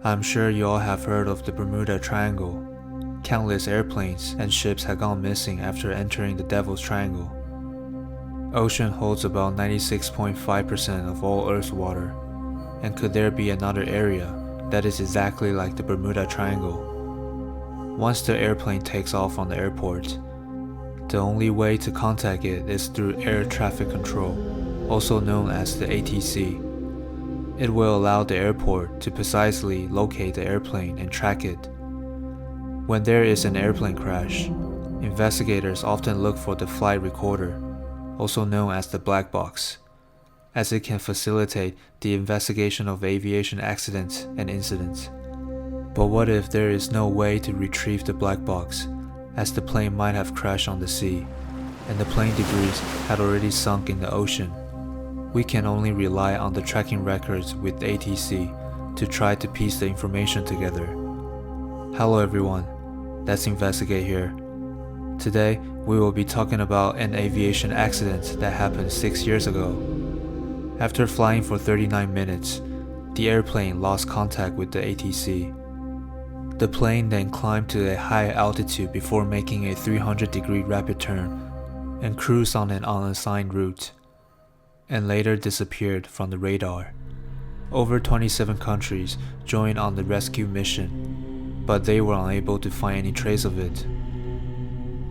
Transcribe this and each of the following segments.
I'm sure you all have heard of the Bermuda Triangle. Countless airplanes and ships have gone missing after entering the Devil's Triangle. Ocean holds about 96.5% of all Earth's water, and could there be another area that is exactly like the Bermuda Triangle? Once the airplane takes off from the airport, the only way to contact it is through air traffic control, also known as the ATC. It will allow the airport to precisely locate the airplane and track it. When there is an airplane crash, investigators often look for the flight recorder, also known as the black box, as it can facilitate the investigation of aviation accidents and incidents. But what if there is no way to retrieve the black box, as the plane might have crashed on the sea, and the plane debris had already sunk in the ocean? We can only rely on the tracking records with ATC to try to piece the information together. Hello everyone, let's investigate here. Today, we will be talking about an aviation accident that happened 6 years ago. After flying for 39 minutes, the airplane lost contact with the ATC. The plane then climbed to a high altitude before making a 300-degree rapid turn and cruised on an unassigned route, and later disappeared from the radar. Over 27 countries joined on the rescue mission, but they were unable to find any trace of it.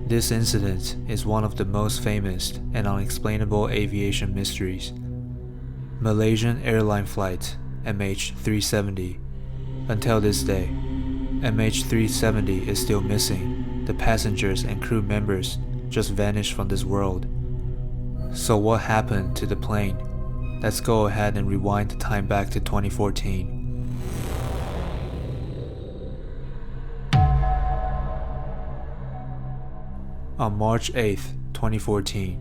This incident is one of the most famous and unexplainable aviation mysteries. Malaysian Airlines Flight MH370. Until this day, MH370 is still missing. The passengers and crew members just vanished from this world. So what happened to the plane? Let's go ahead and rewind the time back to 2014. On March 8, 2014,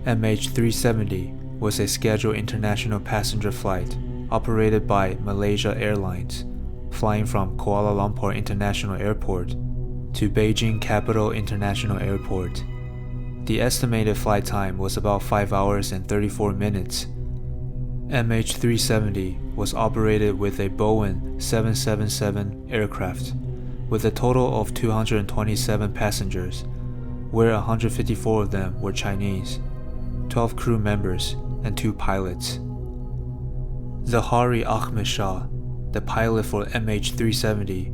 MH370 was a scheduled international passenger flight operated by Malaysia Airlines, flying from Kuala Lumpur International Airport to Beijing Capital International Airport. The estimated flight time was about 5 hours and 34 minutes. MH370 was operated with a Boeing 777 aircraft, with a total of 227 passengers, where 154 of them were Chinese, 12 crew members, and 2 pilots. Zaharie Ahmed Shah, the pilot for MH370,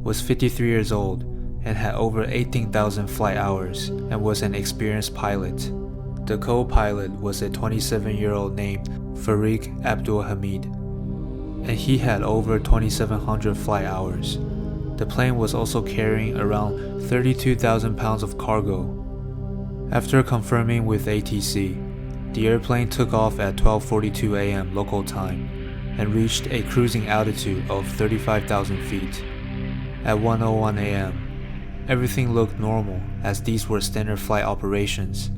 was 53 years old and had over 18,000 flight hours and was an experienced pilot. The co-pilot was a 27-year-old named Farik Abdul Hamid, and he had over 2,700 flight hours. The plane was also carrying around 32,000 pounds of cargo. After confirming with ATC, the airplane took off at 12:42 a.m. local time and reached a cruising altitude of 35,000 feet. At 1:01 a.m., everything looked normal as these were standard flight operations.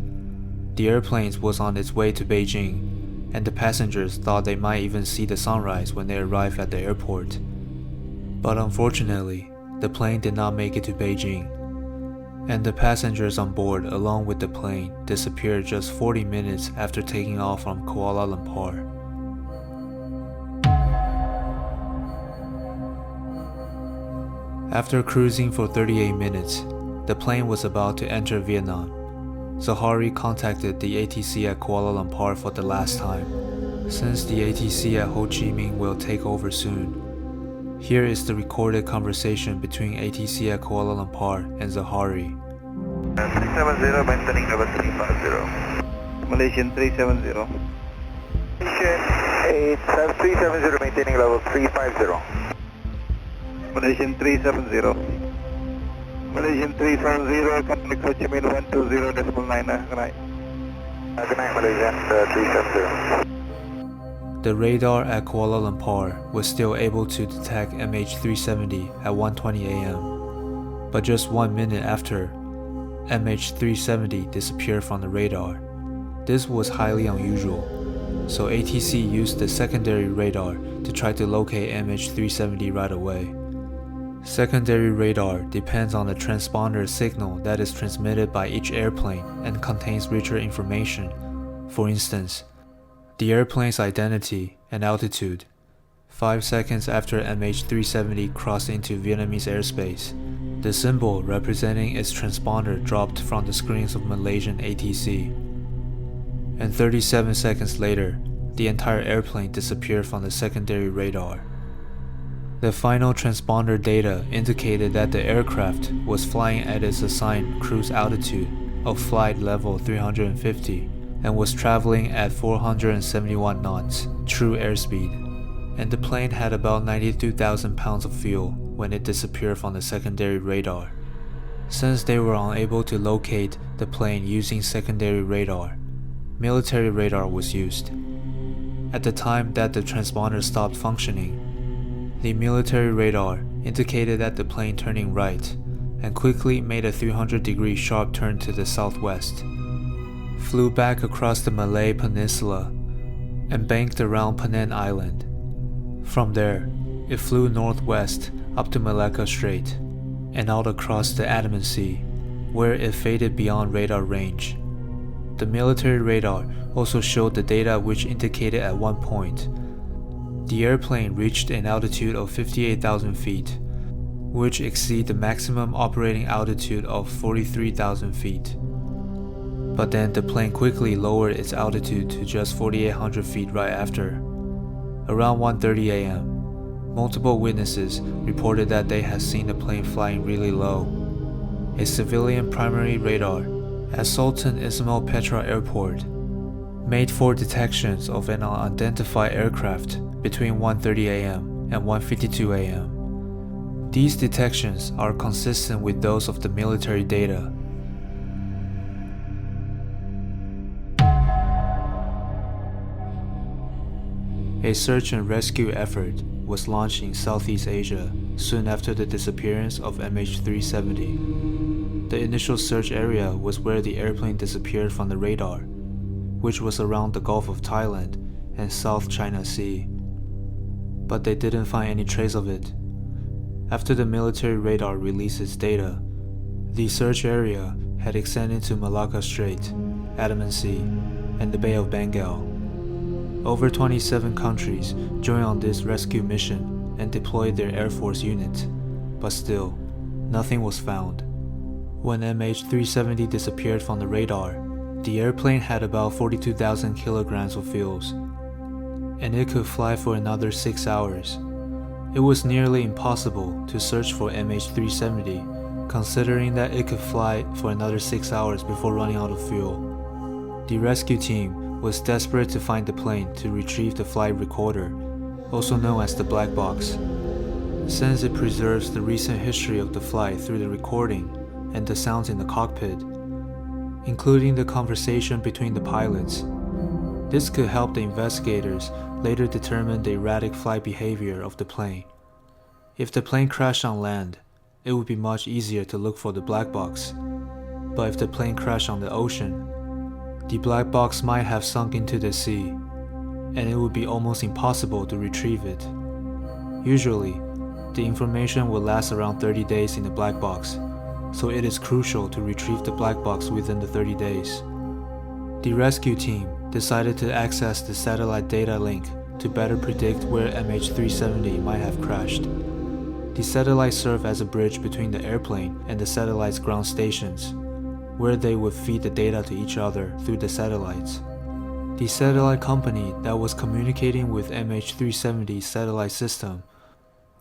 The airplane was on its way to Beijing, and the passengers thought they might even see the sunrise when they arrived at the airport. But unfortunately, the plane did not make it to Beijing, and the passengers on board along with the plane disappeared just 40 minutes after taking off from Kuala Lumpur. After cruising for 38 minutes, the plane was about to enter Vietnam. Zaharie contacted the ATC at Kuala Lumpur for the last time, since the ATC at Ho Chi Minh will take over soon. Here is the recorded conversation between ATC at Kuala Lumpur and Zaharie. 370, maintaining level 350. Malaysian 370. Malaysian 370, maintaining level 350. Malaysian 370. Malaysian 370, contact Ho Chi Minh 120.9. Good night. Good night, Malaysian 370. The radar at Kuala Lumpur was still able to detect MH370 at 1:20 a.m., but just 1 minute after, MH370 disappeared from the radar. This was highly unusual, so ATC used the secondary radar to try to locate MH370 right away. Secondary radar depends on the transponder signal that is transmitted by each airplane and contains richer information. For instance, the airplane's identity and altitude, 5 seconds after MH370 crossed into Vietnamese airspace, the symbol representing its transponder dropped from the screens of Malaysian ATC. And 37 seconds later, the entire airplane disappeared from the secondary radar. The final transponder data indicated that the aircraft was flying at its assigned cruise altitude of flight level 350 and was traveling at 471 knots, true airspeed, and the plane had about 92,000 pounds of fuel when it disappeared from the secondary radar. Since they were unable to locate the plane using secondary radar, military radar was used. At the time that the transponder stopped functioning, the military radar indicated that the plane turning right and quickly made a 300-degree sharp turn to the southwest, flew back across the Malay Peninsula, and banked around Penang Island. From there, it flew northwest up to Malacca Strait and out across the Andaman Sea, where it faded beyond radar range. The military radar also showed the data which indicated at one point the airplane reached an altitude of 58,000 feet, which exceeds the maximum operating altitude of 43,000 feet. But then the plane quickly lowered its altitude to just 4,800 feet right after. Around 1:30 a.m., multiple witnesses reported that they had seen the plane flying really low. A civilian primary radar at Sultan Ismail Petra Airport made 4 detections of an unidentified aircraft between 1:30 a.m. and 1:52 a.m. These detections are consistent with those of the military data. A search and rescue effort was launched in Southeast Asia soon after the disappearance of MH370. The initial search area was where the airplane disappeared from the radar, which was around the Gulf of Thailand and South China Sea. But they didn't find any trace of it. After the military radar released its data, the search area had extended to Malacca Strait, Andaman Sea, and the Bay of Bengal. Over 27 countries joined on this rescue mission and deployed their Air Force unit, but still, nothing was found. When MH370 disappeared from the radar, the airplane had about 42,000 kilograms of fuels, and it could fly for another 6 hours. It was nearly impossible to search for MH370, considering that it could fly for another 6 hours before running out of fuel. The rescue team was desperate to find the plane to retrieve the flight recorder, also known as the black box, since it preserves the recent history of the flight through the recording and the sounds in the cockpit, including the conversation between the pilots. This could help the investigators later determine the erratic flight behavior of the plane. If the plane crashed on land, it would be much easier to look for the black box, but if the plane crashed on the ocean, the black box might have sunk into the sea, and it would be almost impossible to retrieve it. Usually, the information will last around 30 days in the black box, so it is crucial to retrieve the black box within the 30 days. The rescue team decided to access the satellite data link to better predict where MH370 might have crashed. The satellite served as a bridge between the airplane and the satellite's ground stations, where they would feed the data to each other through the satellites. The satellite company that was communicating with MH370's satellite system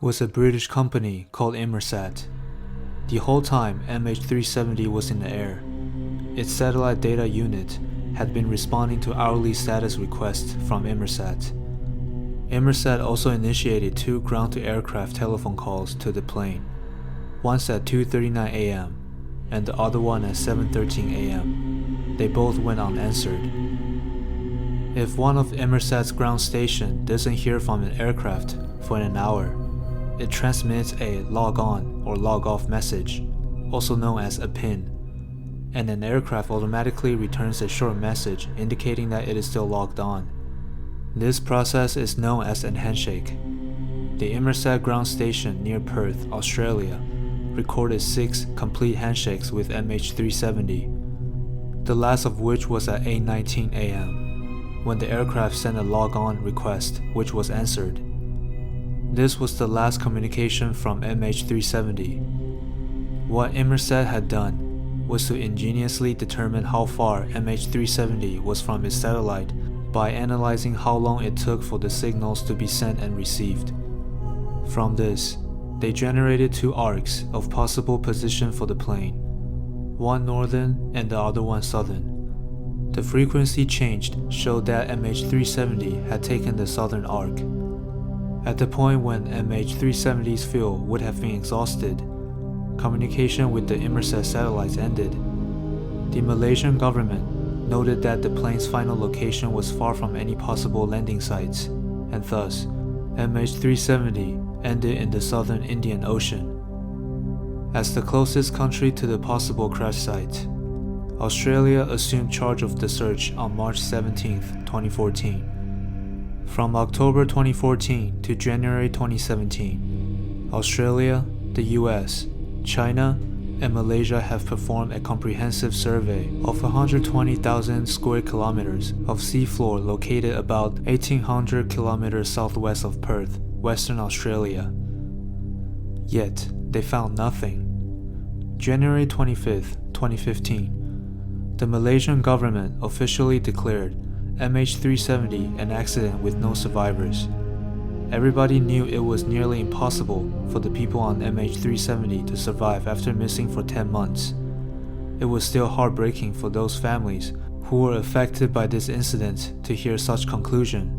was a British company called Inmarsat. The whole time MH370 was in the air, its satellite data unit had been responding to hourly status requests from Inmarsat. Inmarsat also initiated 2 ground-to-aircraft telephone calls to the plane, once at 2:39 a.m. and the other one at 7:13 a.m. They both went unanswered. If one of Inmarsat's ground station doesn't hear from an aircraft for an hour, it transmits a log on or log off message, also known as a PIN, and an aircraft automatically returns a short message indicating that it is still logged on. This process is known as a handshake. The Inmarsat ground station near Perth, Australia, recorded 6 complete handshakes with MH370, the last of which was at 8:19 a.m. when the aircraft sent a log-on request which was answered. This was the last communication from MH370. What Inmarsat had done was to ingeniously determine how far MH370 was from its satellite by analyzing how long it took for the signals to be sent and received. From this, they generated two arcs of possible position for the plane, one northern and the other one southern. The frequency changed showed that MH370 had taken the southern arc. At the point when MH370's fuel would have been exhausted, communication with the Inmarsat satellites ended. The Malaysian government noted that the plane's final location was far from any possible landing sites, and thus, MH370 ended in the southern Indian Ocean. As the closest country to the possible crash site, Australia assumed charge of the search on March 17, 2014. From October 2014 to January 2017, Australia, the US, China, and Malaysia have performed a comprehensive survey of 120,000 square kilometers of seafloor located about 1,800 kilometers southwest of Perth, Western Australia. Yet, they found nothing. January 25, 2015, the Malaysian government officially declared MH370 an accident with no survivors. Everybody knew it was nearly impossible for the people on MH370 to survive after missing for 10 months. It was still heartbreaking for those families who were affected by this incident to hear such conclusion.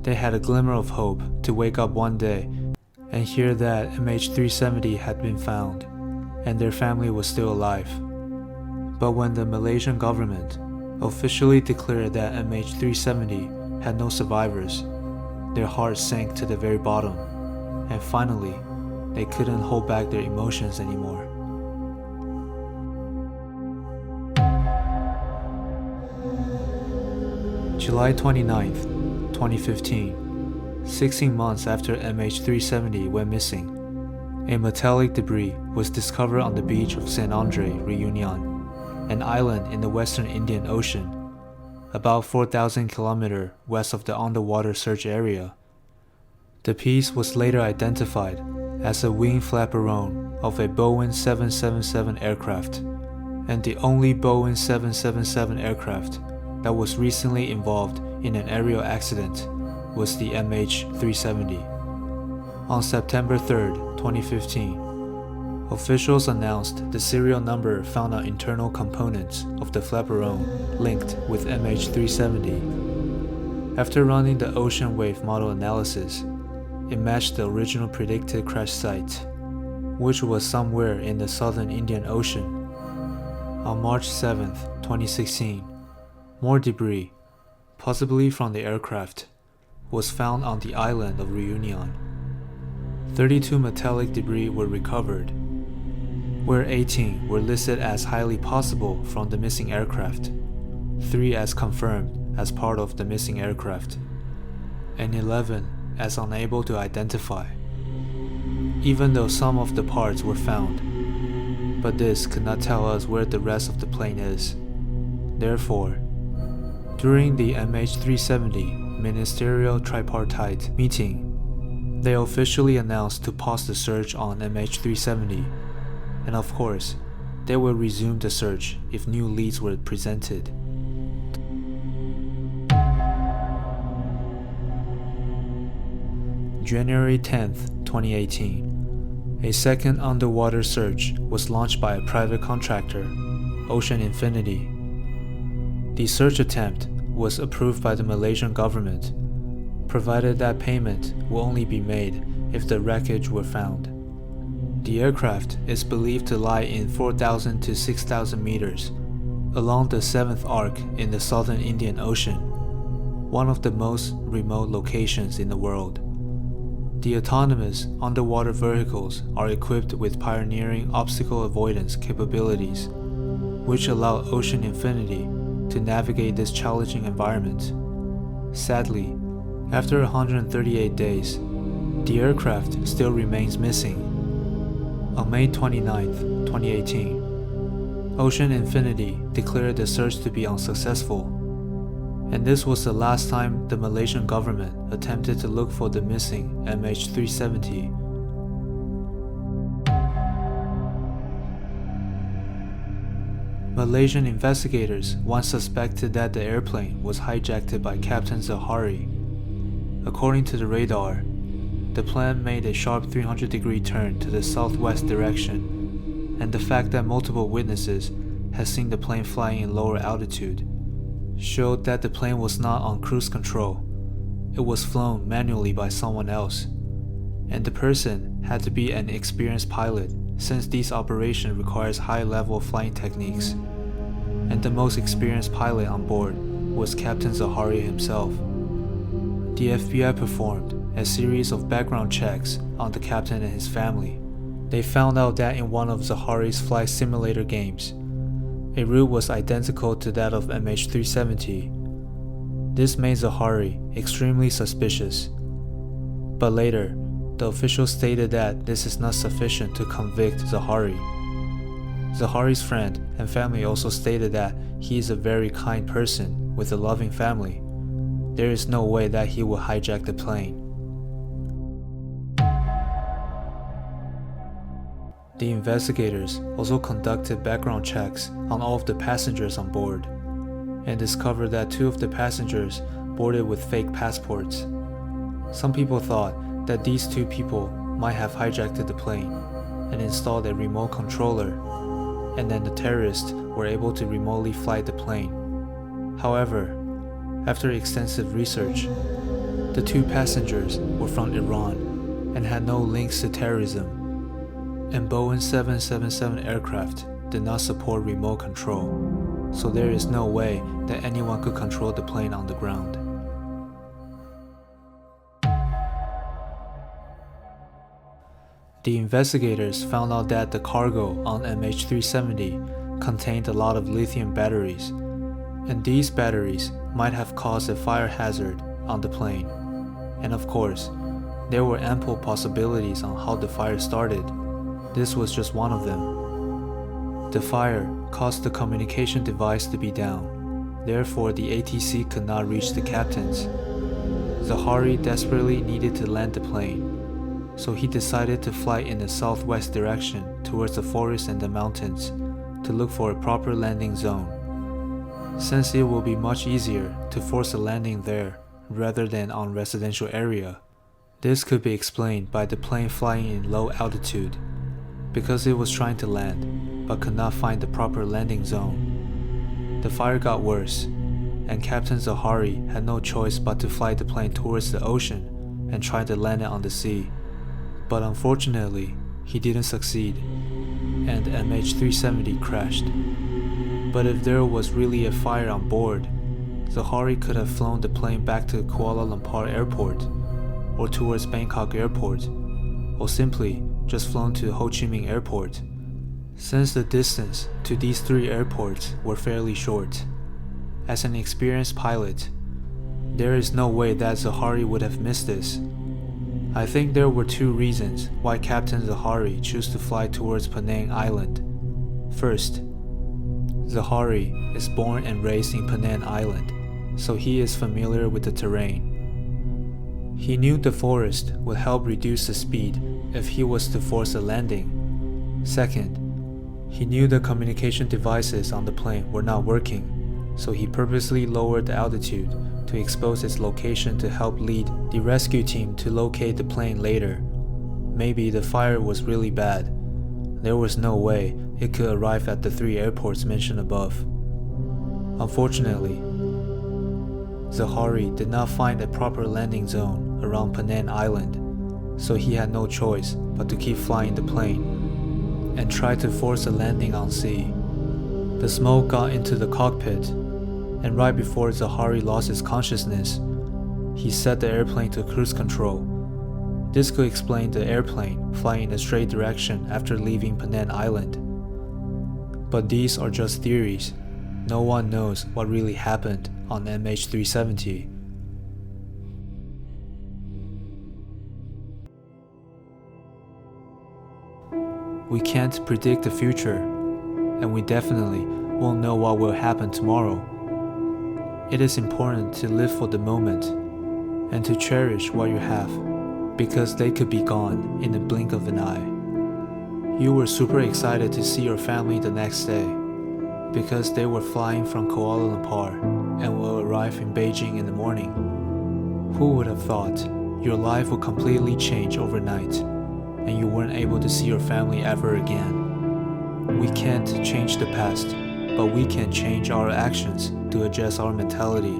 They had a glimmer of hope to wake up one day and hear that MH370 had been found and their family was still alive. But when the Malaysian government officially declared that MH370 had no survivors, their hearts sank to the very bottom, and finally, they couldn't hold back their emotions anymore. July 29th, 2015, 16 months after MH370 went missing, a metallic debris was discovered on the beach of San Andre, Reunion, an island in the western Indian Ocean, about 4,000 kilometers west of the underwater search area. The piece was later identified as a wing flaperon of a Boeing 777 aircraft, and the only Boeing 777 aircraft that was recently involved in an aerial accident was the MH370. On September 3, 2015, officials announced the serial number found on internal components of the flaperon linked with MH370. After running the ocean wave model analysis, it matched the original predicted crash site, which was somewhere in the southern Indian Ocean. On March 7, 2016, more debris, possibly from the aircraft, was found on the island of Reunion. 32 metallic debris were recovered, where 18 were listed as highly possible from the missing aircraft, 3 as confirmed as part of the missing aircraft, and 11 as unable to identify, even though some of the parts were found. But this could not tell us where the rest of the plane is. Therefore, during the MH370 ministerial tripartite meeting, they officially announced to pause the search on MH370. And of course, they will resume the search if new leads were presented. January 10th, 2018, a second underwater search was launched by a private contractor, Ocean Infinity. The search attempt was approved by the Malaysian government, provided that payment will only be made if the wreckage were found. The aircraft is believed to lie in 4,000 to 6,000 meters along the 7th arc in the southern Indian Ocean, one of the most remote locations in the world. The autonomous underwater vehicles are equipped with pioneering obstacle avoidance capabilities, which allow Ocean Infinity to navigate this challenging environment. Sadly, after 138 days, the aircraft still remains missing. On May 29, 2018, Ocean Infinity declared the search to be unsuccessful. And this was the last time the Malaysian government attempted to look for the missing MH370. Malaysian investigators once suspected that the airplane was hijacked by Captain Zaharie. According to the radar, the plane made a sharp 300-degree turn to the southwest direction, and the fact that multiple witnesses had seen the plane flying in lower altitude showed that the plane was not on cruise control. It was flown manually by someone else, and the person had to be an experienced pilot since this operation requires high-level flying techniques, and the most experienced pilot on board was Captain Zaharie himself. The FBI performed a series of background checks on the captain and his family. They found out that in one of Zaharie's flight simulator games, a route was identical to that of MH370. This made Zaharie extremely suspicious. But later, the officials stated that this is not sufficient to convict Zaharie. Zaharie's friend and family also stated that he is a very kind person with a loving family. There is no way that he will hijack the plane. The investigators also conducted background checks on all of the passengers on board and discovered that 2 of the passengers boarded with fake passports. Some people thought that these 2 people might have hijacked the plane and installed a remote controller, and then the terrorists were able to remotely fly the plane. However, after extensive research, the 2 passengers were from Iran and had no links to terrorism, and Boeing 777 aircraft did not support remote control, so there is no way that anyone could control the plane on the ground. The investigators found out that the cargo on MH370 contained a lot of lithium batteries, and these batteries might have caused a fire hazard on the plane. And of course, there were ample possibilities on how the fire started. This was just one of them. The fire caused the communication device to be down. Therefore, the ATC could not reach the captains. Zaharie desperately needed to land the plane, so he decided to fly in the southwest direction towards the forest and the mountains to look for a proper landing zone, since it will be much easier to force a landing there rather than on residential area. This could be explained by the plane flying in low altitude, because it was trying to land but could not find the proper landing zone. The fire got worse, and Captain Zaharie had no choice but to fly the plane towards the ocean and try to land it on the sea. But unfortunately, he didn't succeed, and MH370 crashed. But if there was really a fire on board, Zaharie could have flown the plane back to Kuala Lumpur Airport, or towards Bangkok Airport, or simply just flown to Ho Chi Minh Airport, since the distance to these 3 airports were fairly short. As an experienced pilot, there is no way that Zaharie would have missed this. I think there were 2 reasons why Captain Zaharie chose to fly towards Penang Island. First, Zaharie is born and raised in Penang Island, so he is familiar with the terrain. He knew the forest would help reduce the speed if he was to force a landing. Second, he knew the communication devices on the plane were not working, so he purposely lowered the altitude to expose its location to help lead the rescue team to locate the plane later. Maybe the fire was really bad. There was no way it could arrive at the 3 airports mentioned above. Unfortunately, Zaharie did not find a proper landing zone around Penang Island, so he had no choice but to keep flying the plane and try to force a landing on sea. The smoke got into the cockpit, and right before Zaharie lost his consciousness, he set the airplane to cruise control. This could explain the airplane flying in a straight direction after leaving Penang Island. But these are just theories. No one knows what really happened on MH370. We can't predict the future, and we definitely won't know what will happen tomorrow. It is important to live for the moment and to cherish what you have, because they could be gone in the blink of an eye. You were super excited to see your family the next day, because they were flying from Kuala Lumpur and will arrive in Beijing in the morning. Who would have thought your life would completely change overnight and you weren't able to see your family ever again? We can't change the past, but we can change our actions to adjust our mentality,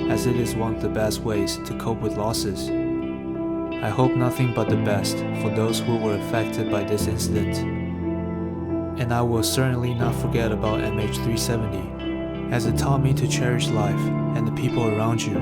as it is one of the best ways to cope with losses. I hope nothing but the best for those who were affected by this incident. And I will certainly not forget about MH370, as it taught me to cherish life and the people around you